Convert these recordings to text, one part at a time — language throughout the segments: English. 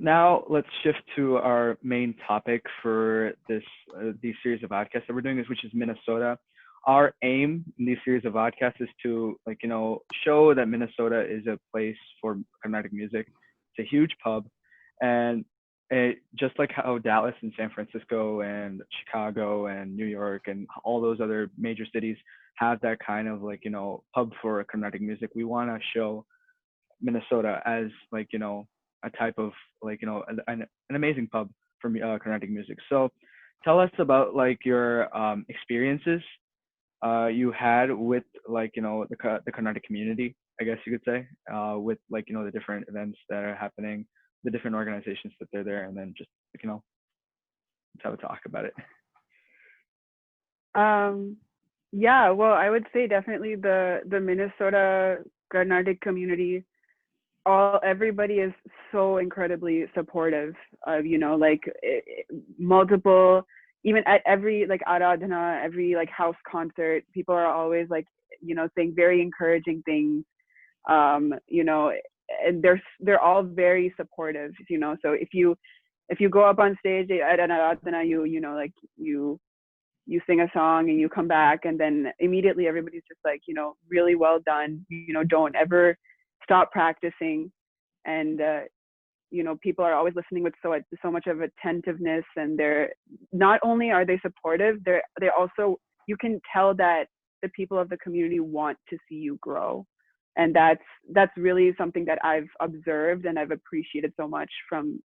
now let's shift to our main topic for these series of podcasts that we're doing, which is Minnesota. Our aim in these series of podcasts is to show that Minnesota is a place for Carnatic music. It's a huge pub, and just like how Dallas and San Francisco and Chicago and New York and all those other major cities have that kind of pub for Carnatic music, we want to show Minnesota as a type of an amazing pub for Carnatic music. So tell us about your experiences you had with the Carnatic community, I guess you could say, with the different events that are happening, the different organizations that they're there, and then just let's have a talk about it. Yeah, well, I would say definitely the Minnesota Carnatic community, everybody is so incredibly supportive of, multiple, even at every aradhana, every house concert, people are always saying very encouraging things, and they're all very supportive, so if you go up on stage at an aradhana, you sing a song and you come back, and then immediately everybody's just really well done, don't ever stop practicing. And people are always listening with so much of attentiveness, and they're not only are they supportive, they also, you can tell that the people of the community want to see you grow, and that's really something that I've observed and I've appreciated so much from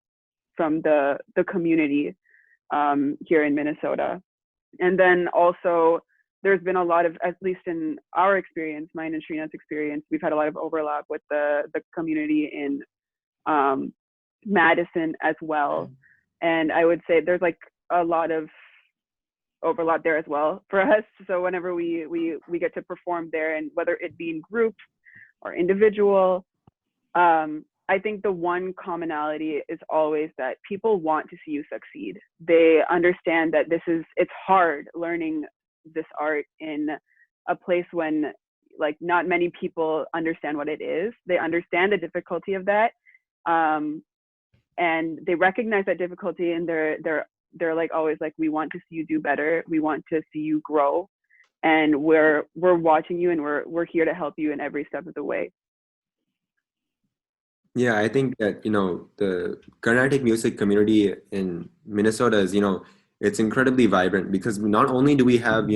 the community here in Minnesota. And then also there's been a lot of, at least in our experience, mine and Srinath's experience, we've had a lot of overlap with the community in Madison as well. And I would say there's a lot of overlap there as well for us. So whenever we get to perform there, and whether it be in group or individual, I think the one commonality is always that people want to see you succeed. They understand that it's hard learning this art in a place when not many people understand what it is. They understand the difficulty of that, and they recognize that difficulty, and they're always we want to see you do better, we want to see you grow, and we're watching you, and we're here to help you in every step of the way. Yeah, I think that, the Carnatic music community in Minnesota is, it's incredibly vibrant, because not only do we have,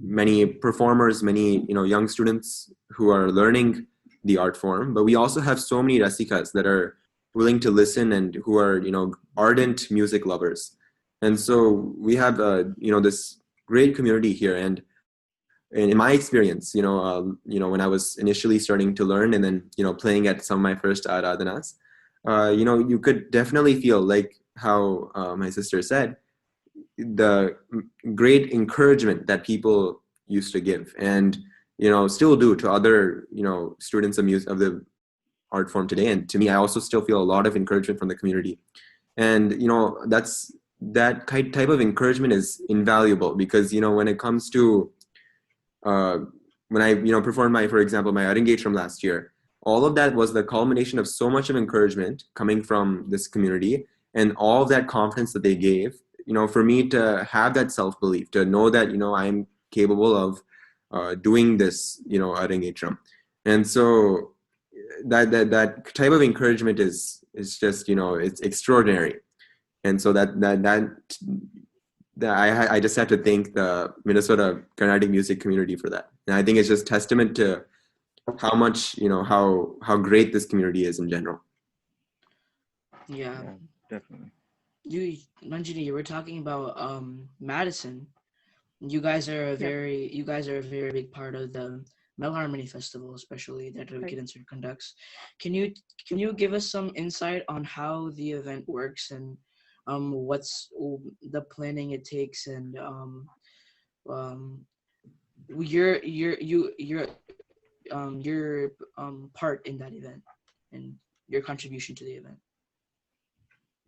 many performers, many, young students who are learning the art form, but we also have so many rasikas that are willing to listen and who are, ardent music lovers. And so we have, this great community here. And in my experience, when I was initially starting to learn, and then, playing at some of my first aradhanas, you could definitely feel how my sister said, the great encouragement that people used to give, and, still do to other, students of music, of the art form today. And to me, I also still feel a lot of encouragement from the community. And, that type of encouragement is invaluable, because, when it comes to when I performed for example my Arengate from last year, all of that was the culmination of so much of encouragement coming from this community, and all of that confidence that they gave, for me to have that self-belief, to know that I'm capable of doing this Arengate. And so that type of encouragement is just it's extraordinary. And so I just have to thank the Minnesota Carnatic music community for that. And I think it's just testament to how much, how great this community is in general. Yeah, definitely. Ranjani, you were talking about Madison. You guys are a very big part of the Mel Harmony Festival, especially that Wicked Insert conducts. Can you give us some insight on how the event works, and what's the planning it takes, and your part in that event, and your contribution to the event?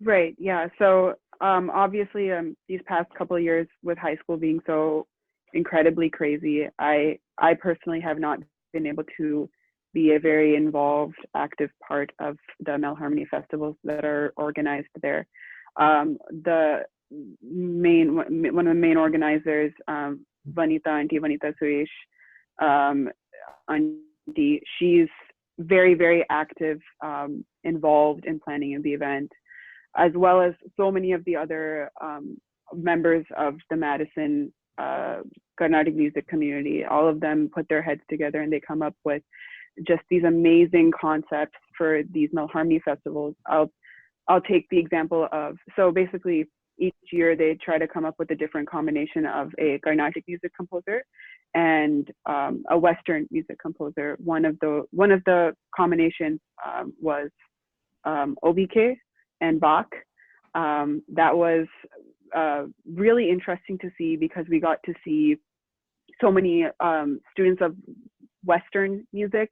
Right. Yeah. So obviously, these past couple of years with high school being so incredibly crazy, I personally have not been able to be a very involved, active part of the Mel Harmony festivals that are organized there. The one of the main organizers, Auntie Vanita Suresh, Auntie, she's very, very active, involved in planning of the event, as well as so many of the other members of the Madison Carnatic music community. All of them put their heads together and they come up with just these amazing concepts for these Mel Harmony festivals. I'll take the example of, so basically each year they try to come up with a different combination of a Carnatic music composer and a Western music composer. One of the combinations was OBK and Bach. That was really interesting to see because we got to see so many students of Western music.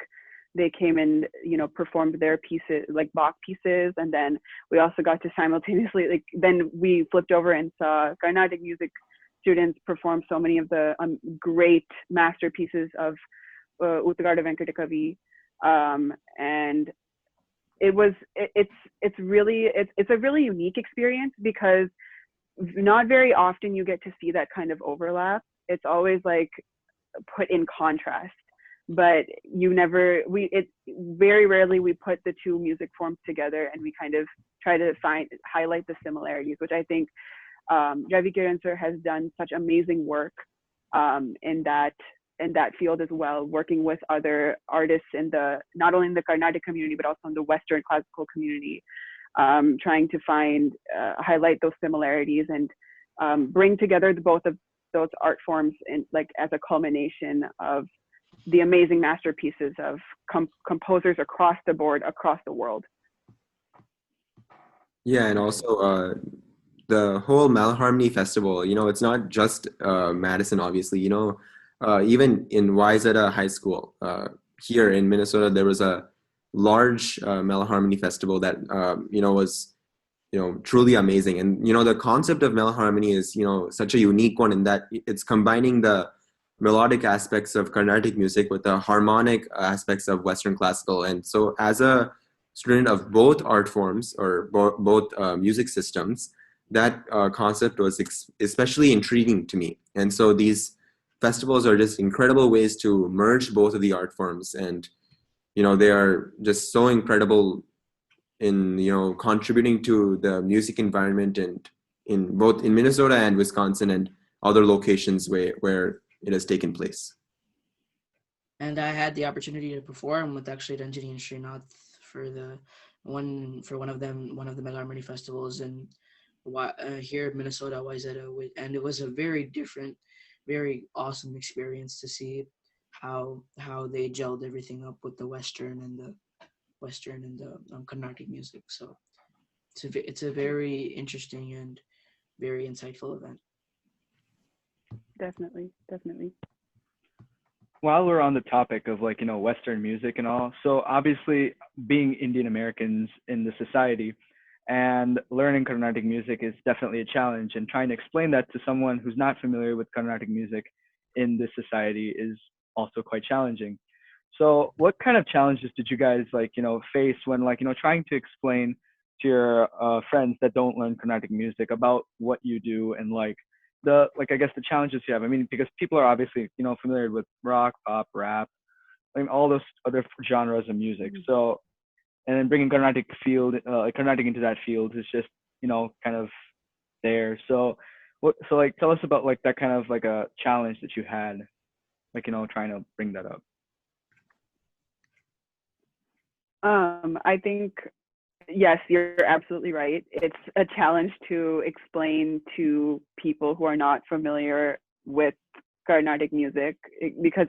They came and, you know, performed their pieces, like Bach pieces, and then we also got to simultaneously, like, then we flipped over and saw Carnatic music students perform so many of the great masterpieces of Uttagarda Venkata Kavi, and it's a really unique experience because not very often you get to see that kind of overlap. It's always like put in contrast, but very rarely we put the two music forms together and we kind of try to highlight the similarities, which I think Ravi Kiran sir has done such amazing work in that field as well, working with other artists in not only in the Carnatic community but also in the Western classical community, trying to highlight those similarities and bring together both of those art forms in, like, as a culmination of the amazing masterpieces of composers across the board, across the world. Yeah, and also the whole Malharmony Festival, you know, it's not just Madison, obviously, you know, even in Wayzata High School here in Minnesota, there was a large Malharmony Festival that, you know, was, you know, truly amazing. And, you know, the concept of Malharmony is, you know, such a unique one in that it's combining the melodic aspects of Carnatic music with the harmonic aspects of Western classical. And so as a student of both art forms or both music systems, that concept was especially intriguing to me. And so these festivals are just incredible ways to merge both of the art forms. And, you know, they are just so incredible in, you know, contributing to the music environment and in both in Minnesota and Wisconsin and other locations where it has taken place. And I had the opportunity to perform with actually Ranjani and Srinath for one of the Malharmony festivals and here in Minnesota, Wayzata, and it was a very different, very awesome experience to see how they gelled everything up with the Western and the Carnatic music. So it's a very interesting and very insightful event. Definitely. While we're on the topic of, like, you know, Western music and all, so obviously being Indian Americans in the society and learning Carnatic music is definitely a challenge, and trying to explain that to someone who's not familiar with Carnatic music in this society is also quite challenging. So what kind of challenges did you guys, like, you know, face when, like, you know, trying to explain to your friends that don't learn Carnatic music about what you do and, like, I guess the challenges you have? I mean, because people are obviously, you know, familiar with rock, pop, rap, I mean, all those other genres of music. So, and then bringing Carnatic into that field is just, you know, kind of there. So like, tell us about, like, that kind of, like, a challenge that you had, like, you know, trying to bring that up. I think, yes, you're absolutely right. It's a challenge to explain to people who are not familiar with Carnatic music because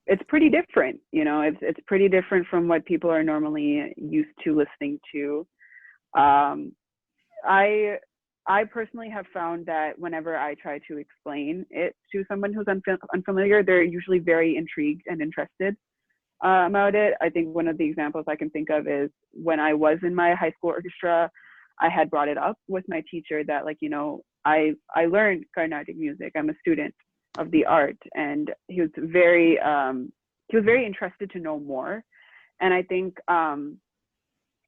it's pretty different. You know, it's pretty different from what people are normally used to listening to. I personally have found that whenever I try to explain it to someone who's unfamiliar, they're usually very intrigued and interested about it. I think one of the examples I can think of is when I was in my high school orchestra, I had brought it up with my teacher that, like, you know, I learned Carnatic music. I'm a student of the art, and he was very he was very interested to know more. And I think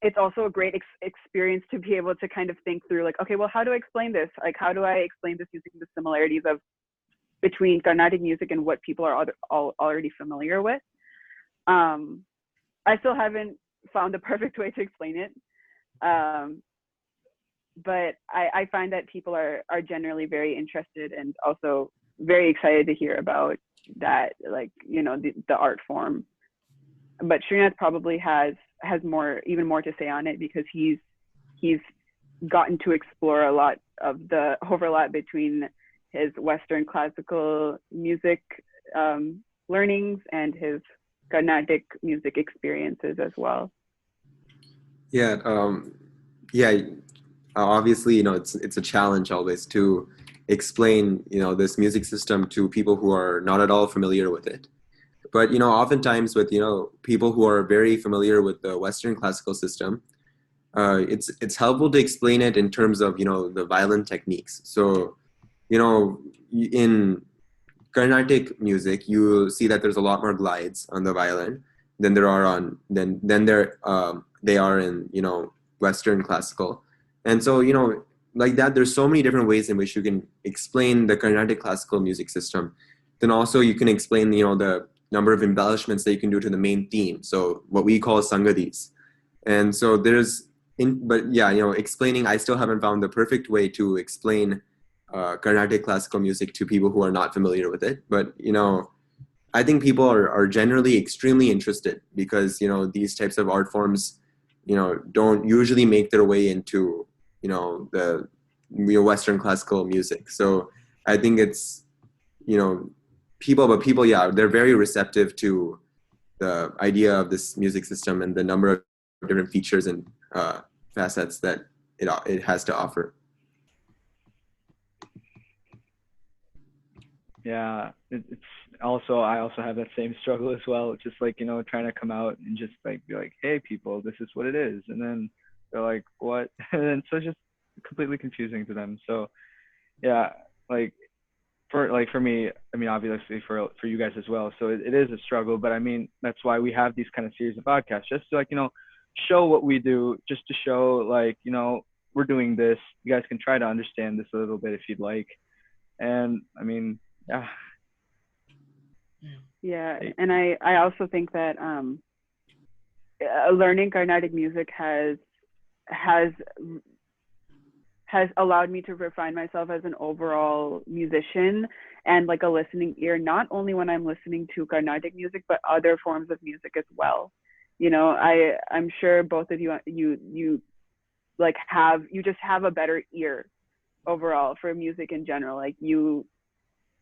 it's also a great experience to be able to kind of think through like, okay, well, how do I explain this? Like, how do I explain this using the similarities of between Carnatic music and what people are already familiar with? I still haven't found the perfect way to explain it. But I find that people are generally very interested and also very excited to hear about that, like, you know, the art form. But Srinath probably has even more to say on it, because he's gotten to explore a lot of the overlap between his Western classical music learnings and his Carnatic music experiences as well. Yeah, obviously, you know, it's a challenge always to explain, you know, this music system to people who are not at all familiar with it. But, you know, oftentimes with, you know, people who are very familiar with the Western classical system, it's helpful to explain it in terms of, you know, the violin techniques. So, you know, in Carnatic music, you see that there's a lot more glides on the violin than there are on they are in, you know, Western classical. And so, you know, like that, there's so many different ways in which you can explain the Carnatic classical music system. Then also you can explain, you know, the number of embellishments that you can do to the main theme. So what we call sangadis. And so but yeah, you know, explaining, I still haven't found the perfect way to explain Carnatic classical music to people who are not familiar with it. But, you know, I think people are generally extremely interested, because, you know, these types of art forms, you know, don't usually make their way into, you know, the Western classical music. So I think it's, you know, people, yeah, they're very receptive to the idea of this music system and the number of different features and facets that it has to offer. Yeah, it's also, I also have that same struggle as well. Just like, you know, trying to come out and just like be like, hey people, this is what it is, and then they're like, what? And then so it's just completely confusing to them. So yeah, like for me, I mean, obviously for you guys as well. So it is a struggle, but I mean, that's why we have these kind of series of podcasts, just to, like, you know, show what we do, just to show, like, you know, we're doing this. You guys can try to understand this a little bit if you'd like. And I mean, yeah. Yeah, and I also think that learning Carnatic music has allowed me to refine myself as an overall musician and like a listening ear, not only when I'm listening to Carnatic music, but other forms of music as well. You know, I'm sure both of you like you just have a better ear overall for music in general. Like you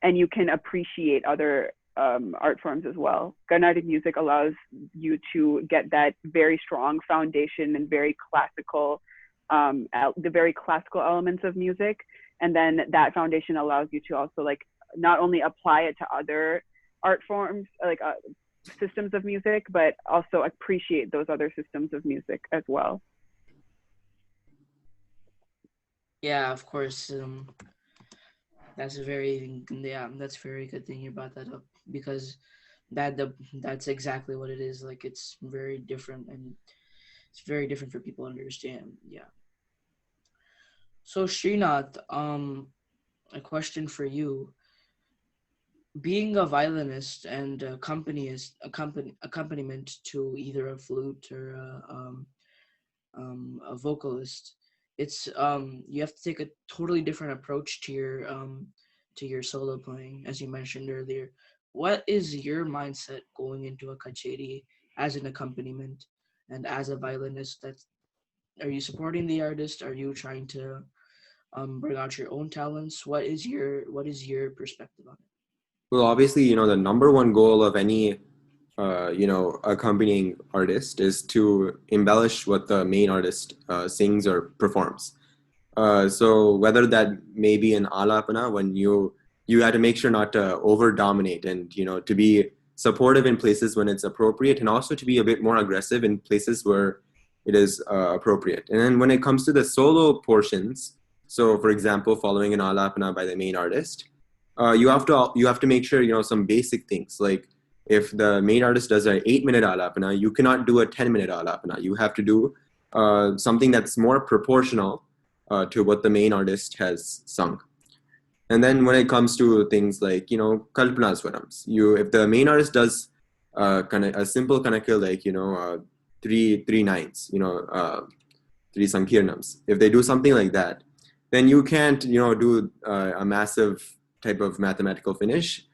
can appreciate other art forms as well. Carnatic music allows you to get that very strong foundation and very classical, the very classical elements of music. And then that foundation allows you to also like not only apply it to other art forms, like systems of music, but also appreciate those other systems of music as well. Yeah, of course. That's very good thing you brought that up, because that's exactly what it is. Like, it's very different, and it's very different for people to understand. Yeah. So Srinath, a question for you. Being a violinist and accompaniment to either a flute or a vocalist, it's you have to take a totally different approach to your solo playing, as you mentioned earlier. What is your mindset going into a kacheri as an accompaniment and as a violinist? Are you supporting the artist? Are you trying to bring out your own talents? What is your perspective on it? Well, obviously, you know, the number one goal of any you know, accompanying artist is to embellish what the main artist sings or performs. So whether that may be an alapana, when you have to make sure not to over dominate, and, you know, to be supportive in places when it's appropriate, and also to be a bit more aggressive in places where it is appropriate. And then when it comes to the solo portions, so for example, following an alapana by the main artist, you have to make sure, you know, some basic things like if the main artist does an 8-minute alapana, you cannot do a 10-minute alapana. You have to do something that's more proportional to what the main artist has sung. And then when it comes to things like, Kalpana Swarams, if the main artist does kind of a simple kanaka, like, three nines, three sankirnams, if they do something like that, then you can't, do a massive type of mathematical finish.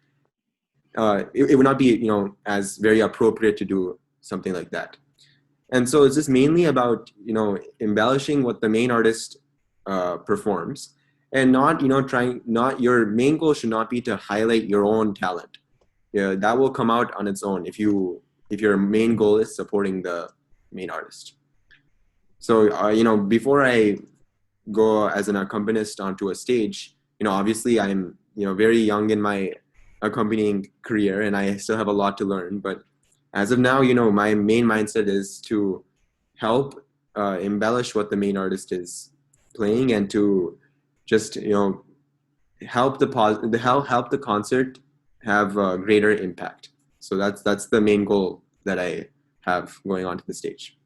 It would not be, as very appropriate to do something like that. And so it's just mainly about, embellishing what the main artist performs, and not, your main goal should not be to highlight your own talent. Yeah, that will come out on its own if your main goal is supporting the main artist. So, before I go as an accompanist onto a stage, obviously I'm, very young in my accompanying career, and I still have a lot to learn. But as of now, my main mindset is to help embellish what the main artist is playing, and to just, help the concert have a greater impact. So that's the main goal that I have going onto the stage.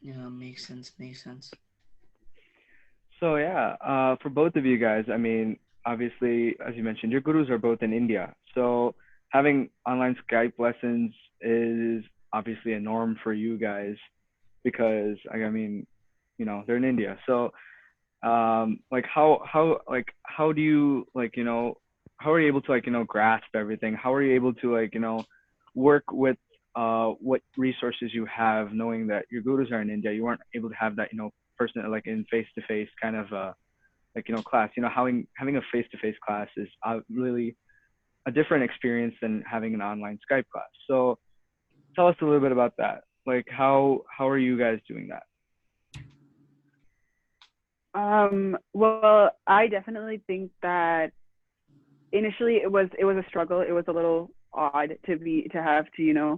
Yeah, makes sense. So yeah, for both of you guys, I mean, obviously, as you mentioned, your gurus are both in India. So having online Skype lessons is obviously a norm for you guys because I mean, they're in India. So like how do you how are you able to grasp everything? How are you able to work with what resources you have, knowing that your gurus are in India? You weren't able to have that person in face-to-face kind of class. Having a face-to-face class is really a different experience than having an online Skype class. So tell us a little bit about that. Like how are you guys doing that? Well, I definitely think that initially it was a struggle. It was a little odd to have to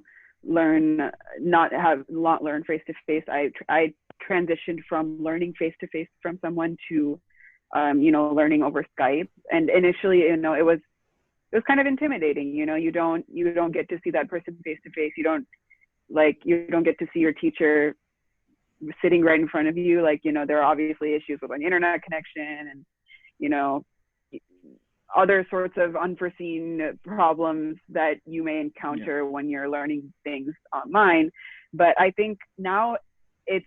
not learn face to face. I transitioned from learning face to face from someone to learning over Skype, and initially it was kind of intimidating. You don't get to see that person face to face. You don't get to see your teacher sitting right in front of you. There are obviously issues with an internet connection and other sorts of unforeseen problems that you may encounter when you're learning things online. But I think now it's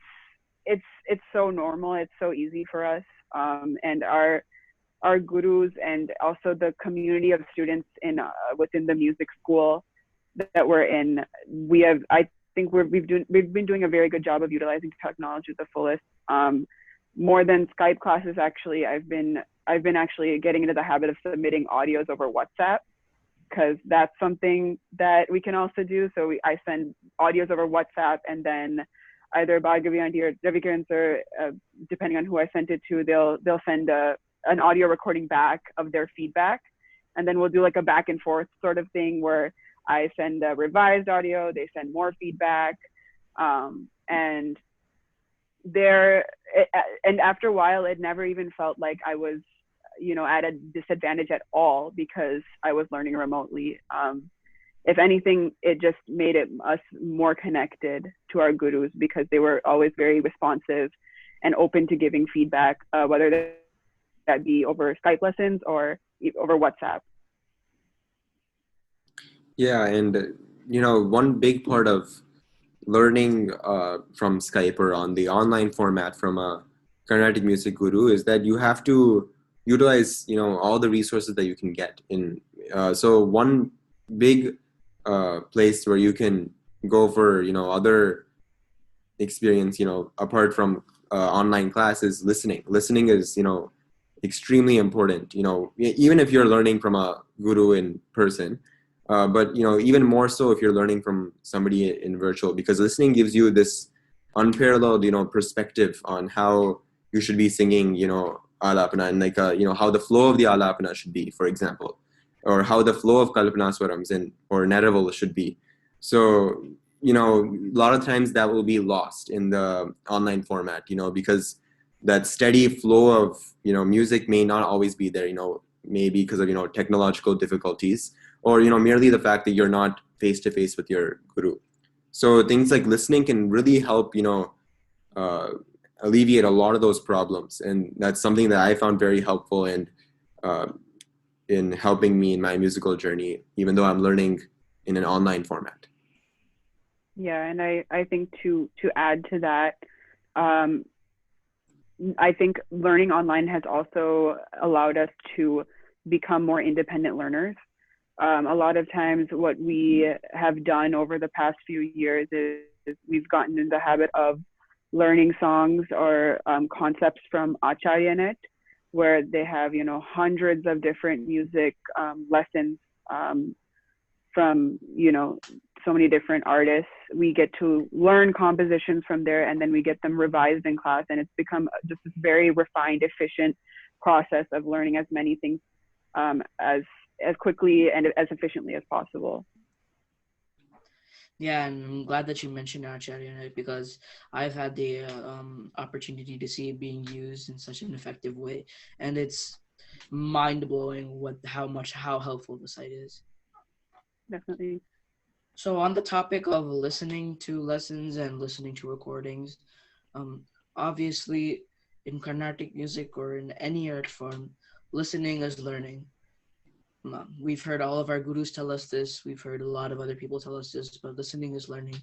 so normal, it's so easy for us, and our gurus and also the community of students within the music school that we're in, I think we've been doing a very good job of utilizing technology to the fullest. More than Skype classes, actually, I've been actually getting into the habit of submitting audios over WhatsApp, because that's something that we can also do. So I send audios over WhatsApp, and then either Bhargavi Aunty or Ravikiran sir, depending on who I sent it to, they'll send an audio recording back of their feedback, and then we'll do a back and forth sort of thing where I send a revised audio, they send more feedback, and after a while, it never even felt like I was, at a disadvantage at all because I was learning remotely. If anything, it just made us more connected to our gurus because they were always very responsive and open to giving feedback, whether that be over Skype lessons or over WhatsApp. Yeah, and one big part of learning from Skype or on the online format from a Carnatic music guru is that you have to utilize all the resources that you can get in. So one big place where you can go for other experience apart from online classes, listening is extremely important, even if you're learning from a guru in person. But even more so if you're learning from somebody in virtual, because listening gives you this unparalleled perspective on how you should be singing alapana, and how the flow of the alapana should be, for example, or how the flow of kalpana swarams or neraval should be. So a lot of times that will be lost in the online format, because that steady flow of music may not always be there, maybe because of technological difficulties, or merely the fact that you're not face to face with your guru. So things like listening can really help uh, alleviate a lot of those problems, and that's something that I found very helpful uh, in helping me in my musical journey, even though I'm learning in an online format. Yeah, and I think to add to that, um, I think learning online has also allowed us to become more independent learners. A lot of times what we have done over the past few years is we've gotten in the habit of learning songs or concepts from Acharyanet, where they have, hundreds of different music lessons from, so many different artists. We get to learn compositions from there, and then we get them revised in class. And it's become just this very refined, efficient process of learning as many things as quickly and as efficiently as possible. Yeah, and I'm glad that you mentioned Acharya, because I've had the opportunity to see it being used in such an effective way, and it's mind-blowing how helpful the site is. Definitely. So on the topic of listening to lessons and listening to recordings, obviously in Carnatic music or in any art form, listening is learning. We've heard all of our gurus tell us this. We've heard a lot of other people tell us this, but listening is learning.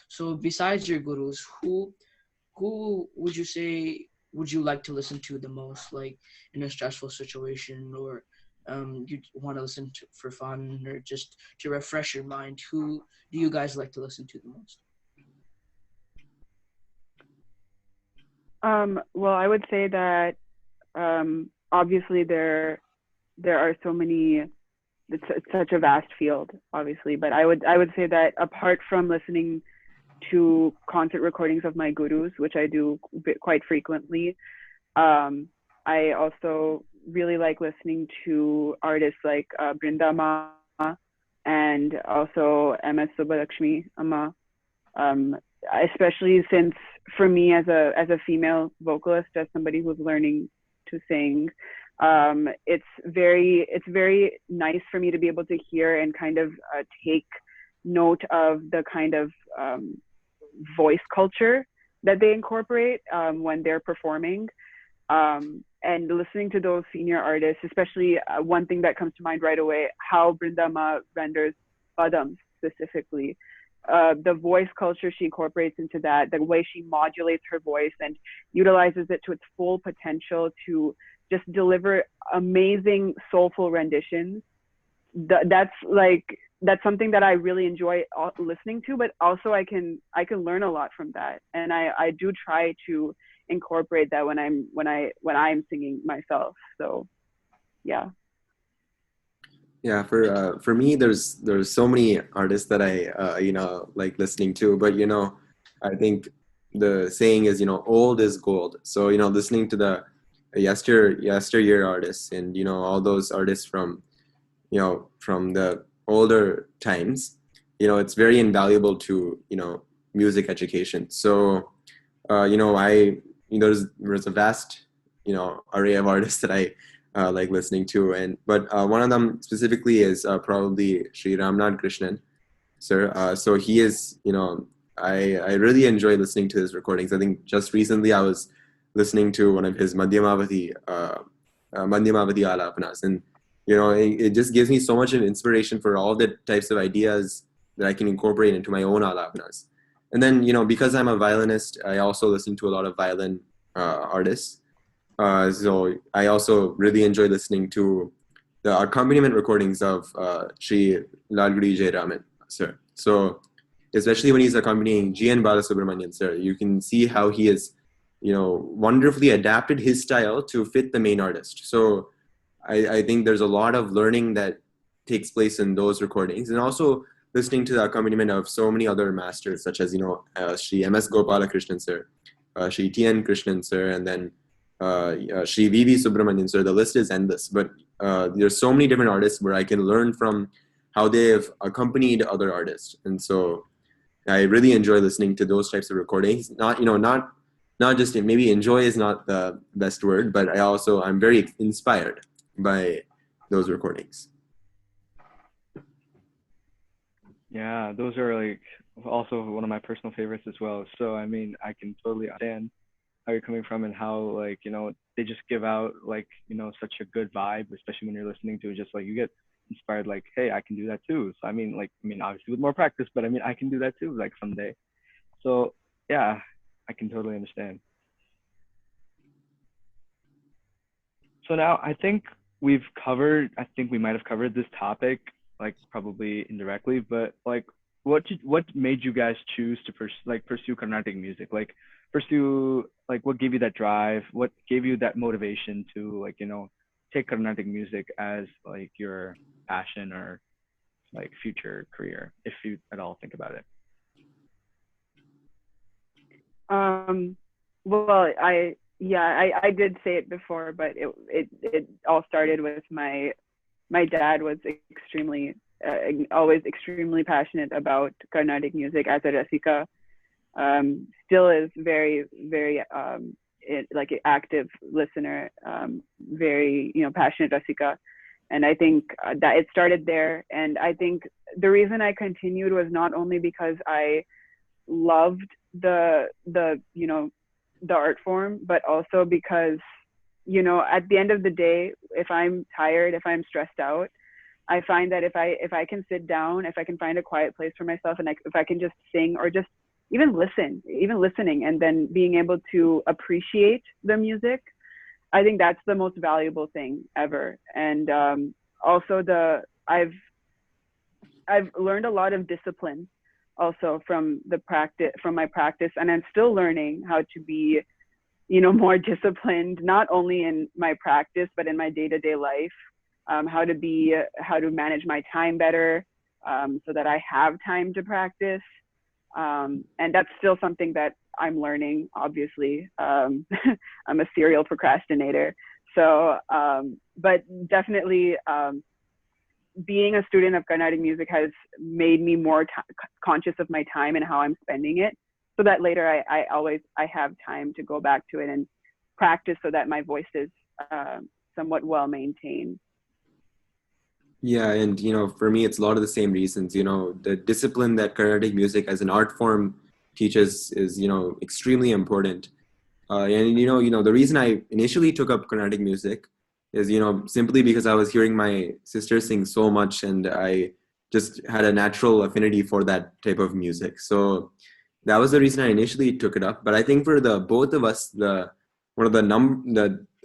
So besides your gurus, who would you say would you like to listen to the most, like in a stressful situation, or you want to listen to for fun, or just to refresh your mind? Who do you guys like to listen to the most? Well, I would say that obviously there are so many. It's such a vast field, obviously, but I would say that apart from listening to concert recordings of my gurus, which I do quite frequently, I also really like listening to artists like Brinda Ma and also MS Subbalakshmi Amma, especially since for me as a female vocalist, as somebody who's learning to sing, it's very nice for me to be able to hear and kind of take note of the kind of voice culture that they incorporate when they're performing. And listening to those senior artists, especially one thing that comes to mind right away, how Brindama renders Padams specifically. The voice culture she incorporates into that, the way she modulates her voice and utilizes it to its full potential to just deliver amazing soulful renditions. That's something that I really enjoy listening to, but also I can learn a lot from that, and I do try to incorporate that when I'm singing myself. So yeah. Yeah, for me, there's so many artists that I like listening to, but I think the saying is old is gold. So listening to the yesteryear artists, and all those artists from from the older times, it's very invaluable to music education. So there's a vast array of artists that I like listening to, but one of them specifically is probably Sri Ramnath Krishnan, sir. So he is, I really enjoy listening to his recordings. I think just recently I was listening to one of his Madhyamavati Alapanas, and it just gives me so much of inspiration for all the types of ideas that I can incorporate into my own alapanas. And then because I'm a violinist, I also listen to a lot of violin artists. So I also really enjoy listening to the accompaniment recordings of Sri Lalgudi Jayaraman, sir. So especially when he's accompanying G.N. Balasubramanian, sir, you can see how he has, wonderfully adapted his style to fit the main artist. So I think there's a lot of learning that takes place in those recordings, and also listening to the accompaniment of so many other masters, such as Sri M.S. Gopalakrishnan, sir, Sri T.N. Krishnan, sir, and then Sri V.V. Subramanian, sir. The list is endless, but there's so many different artists where I can learn from how they've accompanied other artists, and so I really enjoy listening to those types of recordings. Not just maybe enjoy is not the best word, but I'm very inspired by those recordings. Yeah, those are like also one of my personal favorites as well. So I mean, I can totally understand how you're coming from and how like, they just give out like, such a good vibe, especially when you're listening to it, just like you get inspired like, hey, I can do that too. So I mean obviously with more practice, but I mean I can do that too like someday. So yeah, I can totally understand. So now I think we might have covered this topic, like probably indirectly, but like, what made you guys choose to pursue Carnatic music? Like, what gave you that drive? What gave you that motivation to like, take Carnatic music as like your passion or like future career, if you at all think about it? Um, well, I did say it before, but it all started with my dad was extremely always extremely passionate about Carnatic music as a Rasika. Still is very like an active listener, very passionate Rasika. And I think that it started there. And I think the reason I continued was not only because I loved the art form, but also because at the end of the day, if I'm tired, if I'm stressed out, I find that if I can sit down, if I can find a quiet place for myself, and if I can just sing or just even listening, and then being able to appreciate the music, I think that's the most valuable thing ever. And also I've learned a lot of discipline also from my practice, and I'm still learning how to be more disciplined, not only in my practice but in my day-to-day life. How to manage my time better, so that I have time to practice. And that's still something that I'm learning, obviously. I'm a serial procrastinator. So, but definitely, being a student of Carnatic music has made me more conscious of my time and how I'm spending it, so that later I have time to go back to it and practice, so that my voice is somewhat well maintained. Yeah, and for me, it's a lot of the same reasons. The discipline that Carnatic music as an art form teaches is extremely important. And the reason I initially took up Carnatic music is simply because I was hearing my sister sing so much, and I just had a natural affinity for that type of music. So that was the reason I initially took it up. But I think for the both of us, the one of the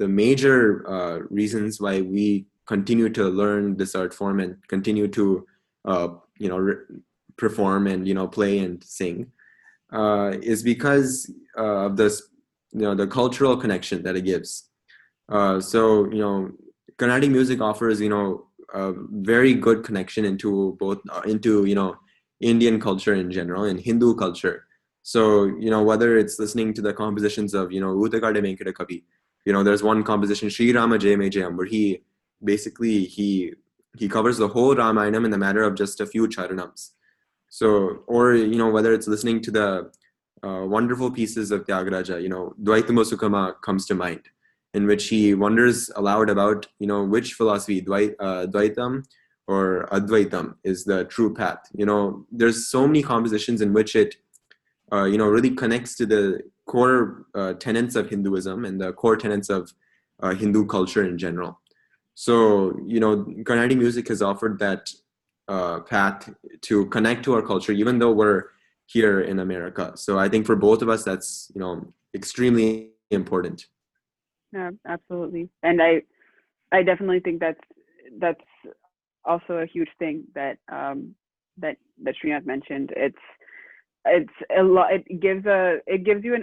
major reasons why we continue to learn this art form and continue to uh, perform and play and sing is because of this the cultural connection that it gives. So Carnatic music offers a very good connection into both into Indian culture in general and Hindu culture. So whether it's listening to the compositions of Utakade Venkata Kavi, there's one composition Sri Rama Jayame Jayam where he covers the whole Ramayanam in the matter of just a few charanams. So, or whether it's listening to the wonderful pieces of Tyagaraja, Dvaitama Sukhama comes to mind, in which he wonders aloud about which philosophy, Dvaitam or Advaitam, is the true path. There's so many compositions in which it really connects to the core tenets of Hinduism and the core tenets of Hindu culture in general. So Carnatic music has offered that path to connect to our culture, even though we're here in America. So I think for both of us, that's extremely important. Yeah, absolutely. And I definitely think that's also a huge thing that that Srinath mentioned. It's a lot. It gives you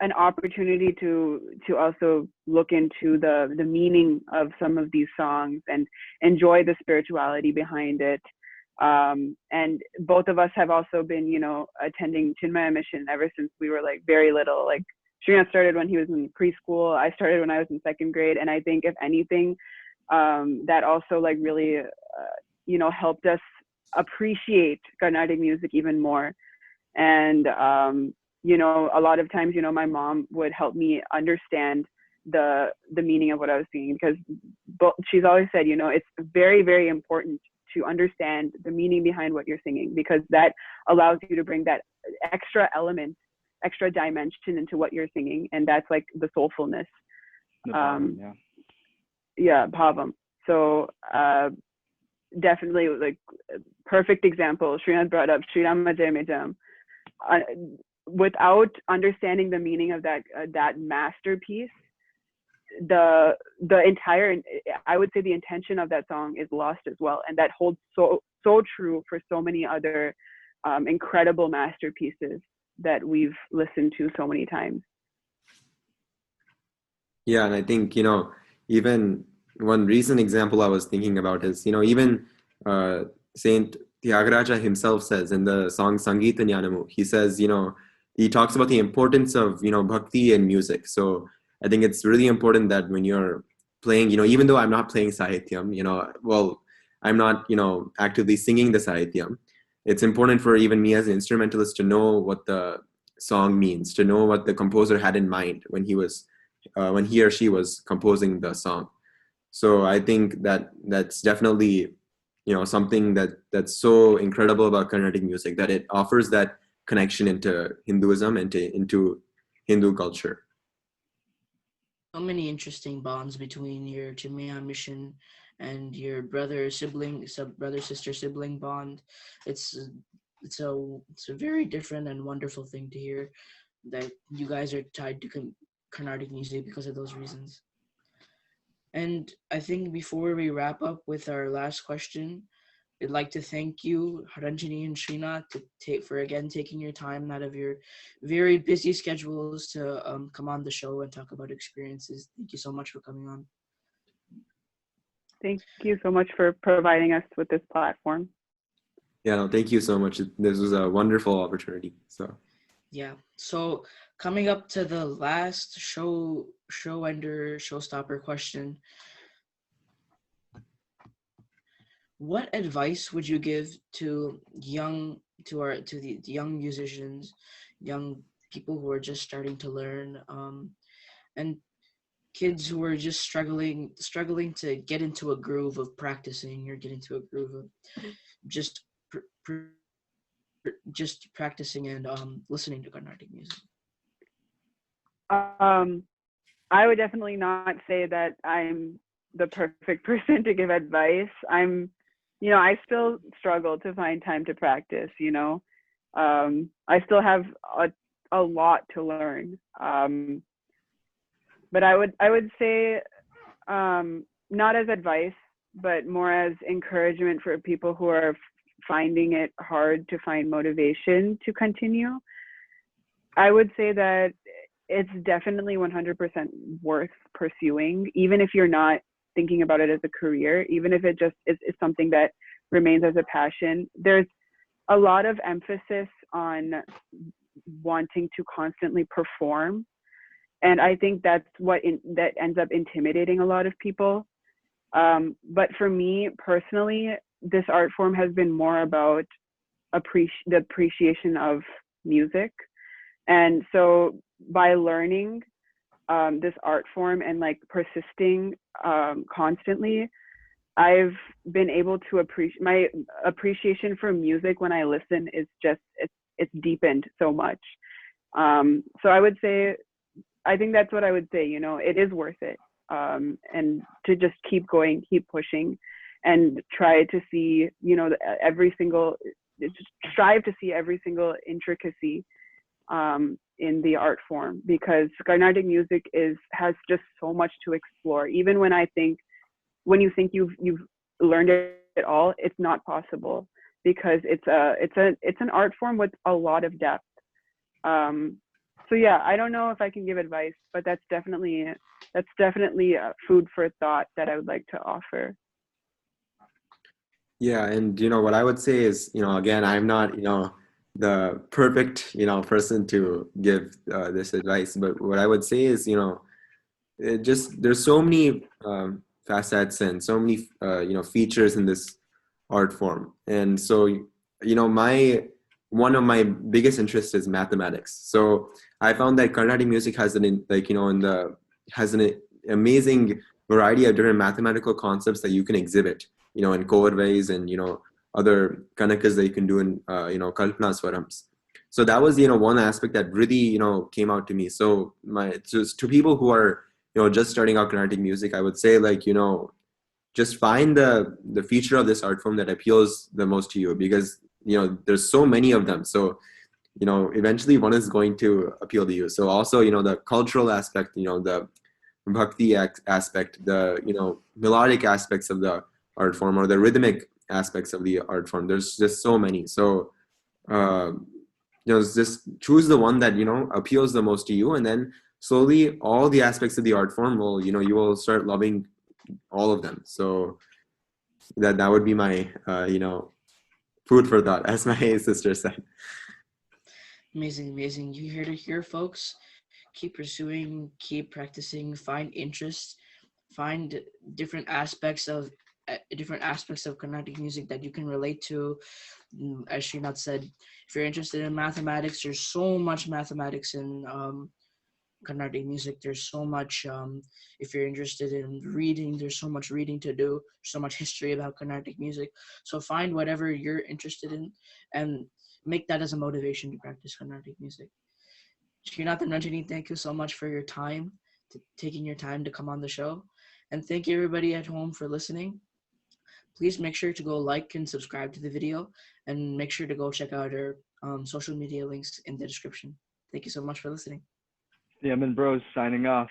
an opportunity to also look into the meaning of some of these songs and enjoy the spirituality behind it. And both of us have also been attending Chinmaya mission ever since we were like very little. Like Srinath started when he was in preschool. I started when I was in second grade. And I think if anything, that also like really helped us appreciate Carnatic music even more. And a lot of times my mom would help me understand the meaning of what I was singing, because she's always said it's very, very important to understand the meaning behind what you're singing, because that allows you to bring that extra element, extra dimension into what you're singing, and that's like the soulfulness. The bottom, Bhavam. So definitely, like, perfect example. Srinath brought up Sri Rama Jai Jam. Without understanding the meaning of that masterpiece, the entire, I would say, the intention of that song is lost as well, and that holds so true for so many other incredible masterpieces that we've listened to so many times. Yeah, and I think, even one recent example I was thinking about is, even Saint Tyagaraja himself says in the song Sangeeta Jnanamu, he says, he talks about the importance of, bhakti and music. So I think it's really important that when you're playing, even though I'm not playing Sahityam, I'm not, actively singing the Sahityam, it's important for even me as an instrumentalist to know what the song means, to know what the composer had in mind when he or she was composing the song. So I think that's definitely, something that's so incredible about Carnatic music, that it offers that connection into Hinduism and into Hindu culture. So many interesting bonds between your Chimaya mission and your brother-sister sibling bond. It's a very different and wonderful thing to hear, that you guys are tied to Carnatic music because of those reasons. And I think before we wrap up with our last question, I'd like to thank you, Ranjani and Srinath, for again taking your time out of your very busy schedules to come on the show and talk about experiences. Thank you so much for coming on. Thank you so much for providing us with this platform. Yeah, no, thank you so much. This was a wonderful opportunity. Yeah. So coming up to the last showstopper question. What advice would you give to the young musicians, young people who are just starting to learn, and kids who are just struggling to get into a groove of practicing, or get into a groove of just practicing and listening to Carnatic music? I would definitely not say that I'm the perfect person to give advice. I still struggle to find time to practice, I still have a lot to learn. But I would say, not as advice, but more as encouragement for people who are finding it hard to find motivation to continue. I would say that it's definitely 100% worth pursuing, even if you're not thinking about it as a career, even if it just is something that remains as a passion. There's a lot of emphasis on wanting to constantly perform, and I think that's that ends up intimidating a lot of people. But for me personally, this art form has been more about the appreciation of music. And so by learning this art form and like persisting constantly, I've been able to appreciate my appreciation for music when I listen is just it's deepened so much. So I would say, I think that's what I would say. It is worth it, and to just keep going, keep pushing, and try to see strive to see every single intricacy in the art form, because Carnatic music has just so much to explore. Even when you think you've learned it all, it's not possible, because it's an art form with a lot of depth. So yeah, I don't know if I can give advice, but that's definitely food for thought that I would like to offer. Yeah, and what I would say is, again, I'm not, the perfect, person to give this advice, but what I would say is, there's so many facets and so many, features in this art form, and so, one of my biggest interests is mathematics. So I found that Carnatic music has an amazing variety of different mathematical concepts that you can exhibit in Kovarvais and, other Kanakas that you can do in, Kalpana Swarams. So that was, one aspect that really, came out to me. So just to people who are, just starting out Carnatic music, I would say like, just find the feature of this art form that appeals the most to you, because, there's so many of them. So, eventually one is going to appeal to you. So also, the cultural aspect, the bhakti aspect, the, melodic aspects of the art form, or the rhythmic aspects of the art form. There's just so many. So, uh, just choose the one that, appeals the most to you. And then slowly all the aspects of the art form will, you will start loving all of them. So that would be my, food for thought, as my sister said. Amazing, amazing. You hear to hear, folks. Keep pursuing, keep practicing, find interests, find different aspects of Carnatic music that you can relate to. As Srinath said, if you're interested in mathematics, there's so much mathematics in Carnatic music. There's so much. If you're interested in reading, there's so much reading to do. There's so much history about Carnatic music. So find whatever you're interested in, and make that as a motivation to practice Carnatic music. Srinath and Ranjani, thank you so much for your time, taking your time to come on the show. And thank you everybody at home for listening. Please make sure to go like and subscribe to the video, and make sure to go check out our social media links in the description. Thank you so much for listening. The Bros signing off.